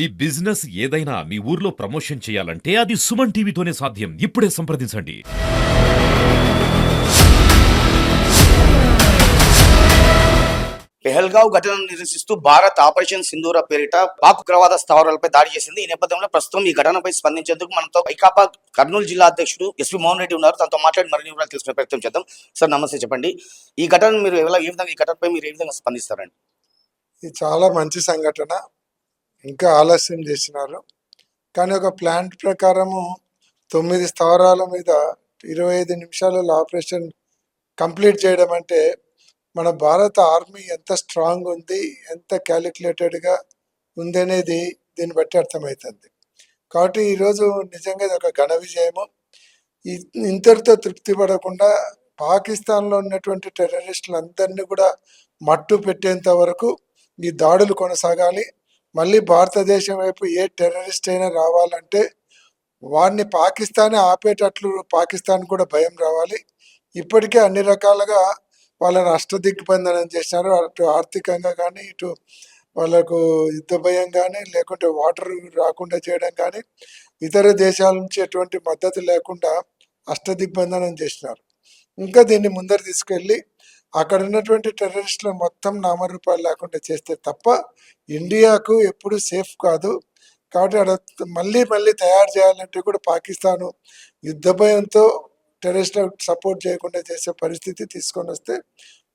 ఈ బిజినెస్ ఏదైనా మీ ఊర్లో ప్రమోషన్ చేయాలంటే అది సుమన్ టీవీతోనే సాధ్యం. ఇప్పుడే సంప్రదించండి. పెహల్గావ్ ఘటనను నిరసిస్తూ భారత్ ఆపరేషన్ సింధూర పేరిట పాక్ ఉగ్రవాద స్థావరాలపై దాడి చేసింది. ఈ నేపథ్యంలో ప్రస్తుతం ఈ ఘటనపై స్పందించేందుకు మనతో ఐకాపా కర్నూలు జిల్లా అధ్యక్షుడు ఎస్పీ మోహన్ రెడ్డి ఉన్నారు. తనతో మాట్లాడి మరిన్ని వివరాలు తెలుసుకునే ప్రయత్నం చేద్దాం. సార్ నమస్తే, చెప్పండి. ఈ ఘటన మీరు ఏ విధంగా ఈ ఘటనపై మీరు ఏ విధంగా స్పందిస్తారండి? ఇది చాలా మంచి సంఘటన. ఇంకా ఆలస్యం చేసినారు, కానీ ఒక ప్లాన్ ప్రకారము 9 స్థావరాల మీద 25 నిమిషాలలో ఆపరేషన్ కంప్లీట్ చేయడం అంటే మన భారత ఆర్మీ ఎంత స్ట్రాంగ్ ఉంది, ఎంత క్యాలిక్యులేటెడ్గా ఉంది అనేది దీన్ని బట్టి అర్థమవుతుంది. కాబట్టి ఈరోజు నిజంగా ఇది ఒక ఘన విజయము. ఇంతటితో తృప్తి పడకుండా పాకిస్తాన్లో ఉన్నటువంటి టెర్రరిస్టులందరినీ కూడా మట్టు పెట్టేంత వరకు ఈ దాడులు కొనసాగాలి. మళ్ళీ భారతదేశం వైపు ఏ టెర్రరిస్ట్ అయినా రావాలంటే వాడిని పాకిస్తానే ఆపేటట్లు పాకిస్తాన్ కూడా భయం రావాలి. ఇప్పటికే అన్ని రకాలుగా వాళ్ళని అష్టదిగ్బంధనం చేసినారు. అటు ఆర్థికంగా కానీ, ఇటు వాళ్ళకు యుద్ధ భయం కానీ, లేకుంటే వాటర్ రాకుండా చేయడం కానీ, ఇతర దేశాల నుంచి ఎటువంటి మద్దతు లేకుండా అష్టదిగ్బంధనం చేసినారు. ఇంకా దీన్ని ముందరు తీసుకెళ్ళి అక్కడ ఉన్నటువంటి టెర్రరిస్టులను మొత్తం నామరూపాలు లేకుండా చేస్తే తప్ప ఇండియాకు ఎప్పుడు సేఫ్ కాదు. కాబట్టి అక్కడ మళ్ళీ తయారు చేయాలంటే కూడా పాకిస్తాను యుద్ధ భయంతో టెర్రరిస్టులకు సపోర్ట్ చేయకుండా చేసే పరిస్థితి తీసుకొని వస్తే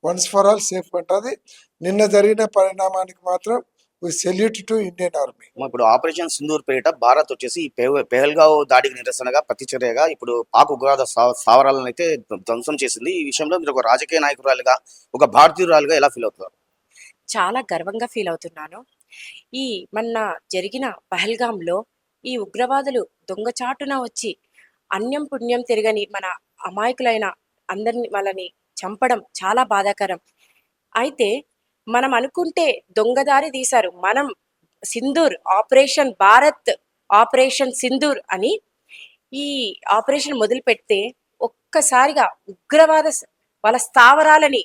వన్స్ ఫర్ ఆల్ సేఫ్ ఉంటుంది. నిన్న జరిగిన పరిణామానికి మాత్రం సెల్యూట్ టు ఇండియన్ ఆర్మీ. ఇప్పుడు ఆపరేషన్ సింధూర్ పేరిట భారత్ వచ్చేసి ఈ పెహల్గావ్ దాడికి నిరసనగా ప్రతిచర్యగా ఇప్పుడు పాక్ ఉగ్రవాద స్థావరాలను అయితే ధ్వంసం చేసింది. ఈ విషయంలో మీరు ఒక రాజకీయ నాయకురాలుగా, ఒక భారతీయురాలుగా ఎలా ఫీల్ అవుతున్నారు? చాలా గర్వంగా ఫీల్ అవుతున్నాను. ఈ మొన్న జరిగిన పహల్గాంలో ఈ ఉగ్రవాదులు దొంగచాటున వచ్చి అన్యం పుణ్యం తిరగని మన అమాయకులైన అందరిని వాళ్ళని చంపడం చాలా బాధాకరం. అయితే మనం అనుకుంటే దొంగదారి తీశారు. మనం సింధూర్ ఆపరేషన్ భారత్ ఆపరేషన్ సింధూర్ అని ఈ ఆపరేషన్ మొదలు పెడితే ఒక్కసారిగా ఉగ్రవాద వాళ్ళ స్థావరాలని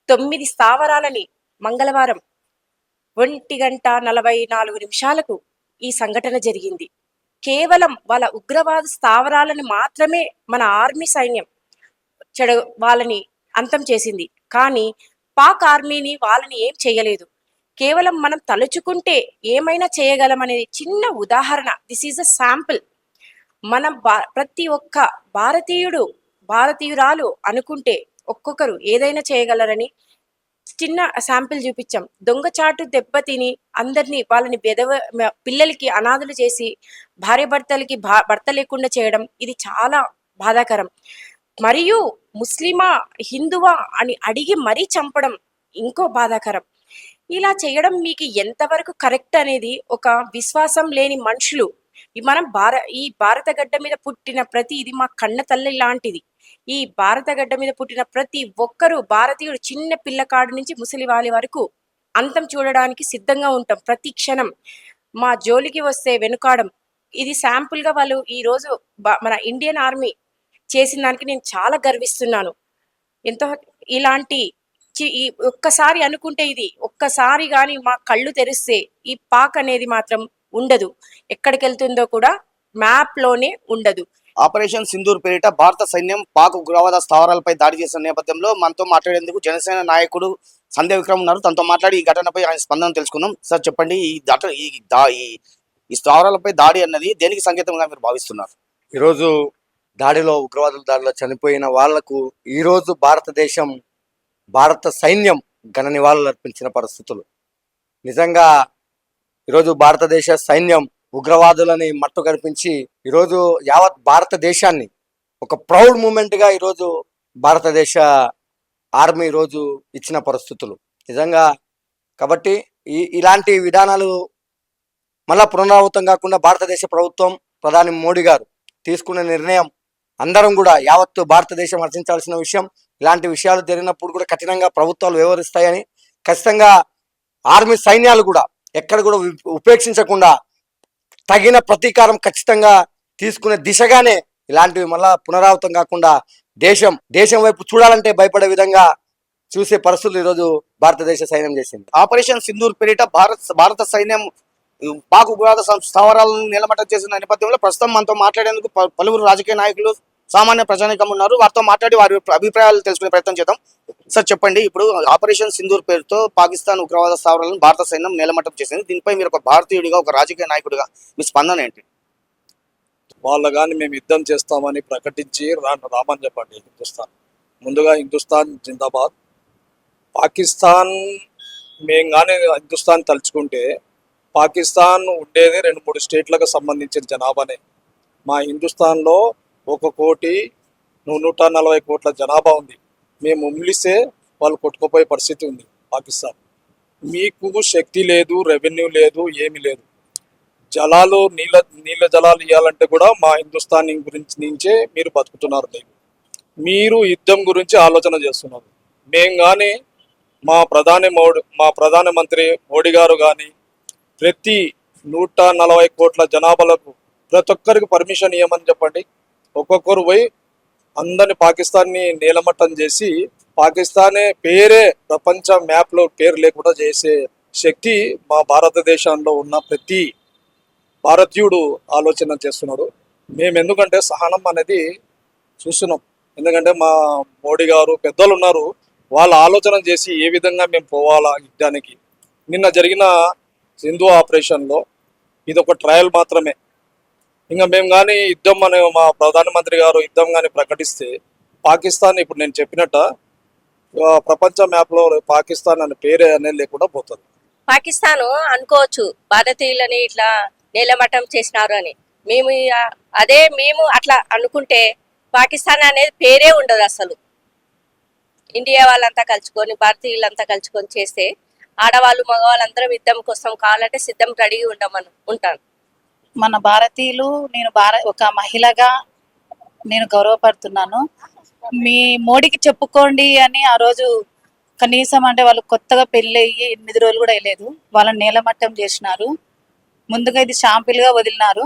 9 స్థావరాలని మంగళవారం 1:44 ఈ సంఘటన జరిగింది. కేవలం వాళ్ళ ఉగ్రవాద స్థావరాలను మాత్రమే మన ఆర్మీ సైన్యం వాళ్ళని అంతం చేసింది. కానీ పాక్ ఆర్మీని వాళ్ళని ఏం చేయలేదు. కేవలం మనం తలుచుకుంటే ఏమైనా చేయగలమనేది చిన్న ఉదాహరణ. This is a sample. మనం ప్రతి ఒక్క భారతీయురాలు అనుకుంటే ఒక్కొక్కరు ఏదైనా చేయగలరని చిన్న శాంపిల్ చూపించాం. దొంగచాటు దెబ్బతిని అందరినీ వాళ్ళని పిల్లలకి అనాథులు చేసి భార్యాభర్తలకి భర్త లేకుండా చేయడం ఇది చాలా బాధాకరం. మరియు ముస్లిమా హిందువా అని అడిగి మరీ చంపడం ఇంకో బాధాకరం. ఇలా చేయడం మీకు ఎంతవరకు కరెక్ట్ అనేది ఒక విశ్వాసం లేని మనుషులు. మనం ఈ భారత గడ్డ మీద పుట్టిన ప్రతి ఇది మా కన్న తల్లి లాంటిది. ఈ భారత గడ్డ మీద పుట్టిన ప్రతి ఒక్కరూ భారతీయుడు చిన్న పిల్లకాడు నుంచి ముసలి వాళ్ళ వరకు అంతం చూడడానికి సిద్ధంగా ఉంటాం. ప్రతి క్షణం మా జోలికి వస్తే వెనుకాడం. ఇది శాంపుల్గా వాళ్ళు ఈరోజు మన ఇండియన్ ఆర్మీ చేసిన దానికి నేను చాలా గర్విస్తున్నాను. ఎంతో ఇలాంటి ఒక్కసారి అనుకుంటే ఇది ఒక్కసారి కానీ మా కళ్ళు తెరిస్తే ఈ పాక్ అనేది మాత్రం ఉండదు. ఎక్కడికి వెళ్తుందో కూడా మ్యాప్ లోనే ఉండదు. ఆపరేషన్ సింధూర్ పేరిట భారత సైన్యం పాక్ ఉగ్రవాద స్థావరాలపై దాడి చేసిన నేపథ్యంలో మనతో మాట్లాడేందుకు జనసేన నాయకుడు సంధ్య విక్రమ్ ఉన్నారు. తనతో మాట్లాడి ఈ ఘటనపై ఆయన స్పందన తెలుసుకుందాం. సార్ చెప్పండి, ఈ స్థావరాలపై దాడి అన్నది దేనికి సంకేతంగా మీరు భావిస్తున్నారు? ఈరోజు దాడిలో ఉగ్రవాదుల దాడిలో చనిపోయిన వాళ్లకు ఈరోజు భారత సైన్యం ఘన నివాళులు అర్పించిన పరిస్థితులు. నిజంగా ఈరోజు భారతదేశ సైన్యం ఉగ్రవాదులని మట్టు కనిపించి ఈరోజు యావత్ భారతదేశాన్ని ఒక ప్రౌడ్ మూమెంట్గా ఈరోజు భారతదేశ ఆర్మీ ఈరోజు ఇచ్చిన పరిస్థితులు నిజంగా. కాబట్టి ఇలాంటి విధానాలు మళ్ళా పునరావృతం కాకుండా భారతదేశ ప్రభుత్వం, ప్రధాని మోడీ గారు తీసుకునే నిర్ణయం అందరం కూడా యావత్తు భారతదేశం హర్షించాల్సిన విషయం. ఇలాంటి విషయాలు జరిగినప్పుడు కూడా కఠినంగా ప్రభుత్వాలు వ్యవహరిస్తాయని, ఖచ్చితంగా ఆర్మీ సైన్యాలు కూడా ఎక్కడ కూడా ఉపేక్షించకుండా తగిన ప్రతీకారం ఖచ్చితంగా తీసుకునే దిశగానే ఇలాంటివి మళ్ళా పునరావృతం కాకుండా దేశం వైపు చూడాలంటే భయపడే విధంగా చూసే పరిస్థితులు ఈరోజు భారతదేశ సైన్యం చేసింది. ఆపరేషన్ సింధూర్ పేరిట భారత సైన్యం పాక్ ఉగ్రవాద స్థావరాలను నిలమట్టం చేసిన నేపథ్యంలో ప్రస్తుతం మనతో మాట్లాడేందుకు పలువురు రాజకీయ నాయకులు, సామాన్య ప్రజానీకం ఉన్నారు. వారితో మాట్లాడి వారి అభిప్రాయాలు తెలుసుకునే ప్రయత్నం చేద్దాం. సార్ చెప్పండి, ఇప్పుడు ఆపరేషన్ సింధూర్ పేరుతో పాకిస్తాన్ ఉగ్రవాద స్థావరాలను భారత సైన్యం నిలమట్టం చేసింది. దీనిపై మీరు ఒక భారతీయుడిగా, ఒక రాజకీయ నాయకుడిగా మీ స్పందన ఏంటి? వాళ్ళు కానీ మేము యుద్ధం చేస్తామని ప్రకటించి రామని చెప్పండి. ముందుగా హిందుస్థాన్ జిందాబాద్. పాకిస్తాన్ మేము కానీ హిందుస్థాన్ తలుచుకుంటే పాకిస్తాన్ ఉండేది 2-3 స్టేట్లకు సంబంధించిన జనాభానే. మా హిందుస్థాన్లో 1,140 కోట్ల జనాభా ఉంది. మేము ఉమ్మిలిస్తే వాళ్ళు కొట్టుకుపోయే పరిస్థితి ఉంది పాకిస్తాన్. మీకు శక్తి లేదు, రెవెన్యూ లేదు, ఏమీ లేదు. జలాలు నీళ్ళ జలాలు ఇవ్వాలంటే కూడా మా హిందుస్థాన్ గురించి నుంచే మీరు బతుకుతున్నారు. మీరు యుద్ధం గురించి ఆలోచన చేస్తున్నారు. మేము కానీ మా ప్రధానమంత్రి మోడీ గారు కానీ ప్రతి 140 కోట్ల జనాభాలకు ప్రతి ఒక్కరికి పర్మిషన్ ఇవ్వమని చెప్పండి. ఒక్కొక్కరు పోయి అందరిని పాకిస్తాన్ని నీలమట్టం చేసి పాకిస్తానే పేరే ప్రపంచ మ్యాప్లో పేరు లేకుండా చేసే శక్తి మా భారతదేశంలో ఉన్న ప్రతి భారతీయుడు ఆలోచన చేస్తున్నాడు. మేము ఎందుకంటే సహనం అనేది చూస్తున్నాం. ఎందుకంటే మా మోడీ గారు పెద్దలు ఉన్నారు, వాళ్ళ ఆలోచన చేసి ఏ విధంగా మేము పోవాలా యుద్ధానికి. నిన్న జరిగిన సింధు ఆపరేషన్లో ఇది ఒక ట్రయల్ మాత్రమే. ఇంకా మేము కానీ యుద్ధం అనే మా ప్రధానమంత్రి గారు యుద్ధం కానీ ప్రకటిస్తే పాకిస్తాన్ ఇప్పుడు నేను చెప్పినట్ట ప్రపంచ మ్యాప్లో పాకిస్తాన్ అనే పేరే అనేది లేకుండా పోతుంది. పాకిస్తాన్ అనుకోవచ్చు భారతీయులని ఇట్లా నేలమట్టం చేసినారు అని. మేము అట్లా అనుకుంటే పాకిస్తాన్ అనేది పేరే ఉండదు అసలు. ఇండియా వాళ్ళంతా కలుసుకొని, భారతీయులంతా కలుసుకొని చేస్తే ఆడవాళ్ళు మగవాళ్ళందరం యుద్ధం కోసం కావాలంటే సిద్ధం రెడీగా ఉంటాను. మన భారతీయులు, నేను ఒక మహిళగా నేను గౌరవపడుతున్నాను. మీ మోడీకి చెప్పుకోండి అని ఆ రోజు కనీసం అంటే వాళ్ళు కొత్తగా పెళ్ళి అయ్యి 8 రోజులు కూడా వేయలేదు, వాళ్ళని నేలమట్టం చేసినారు. ముందుగా ఇది షాంపిల్గా వదిలినారు.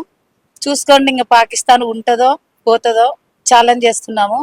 చూసుకోండి ఇంకా పాకిస్తాన్ ఉంటుందో పోతుందో ఛాలెంజ్ చేస్తున్నాము.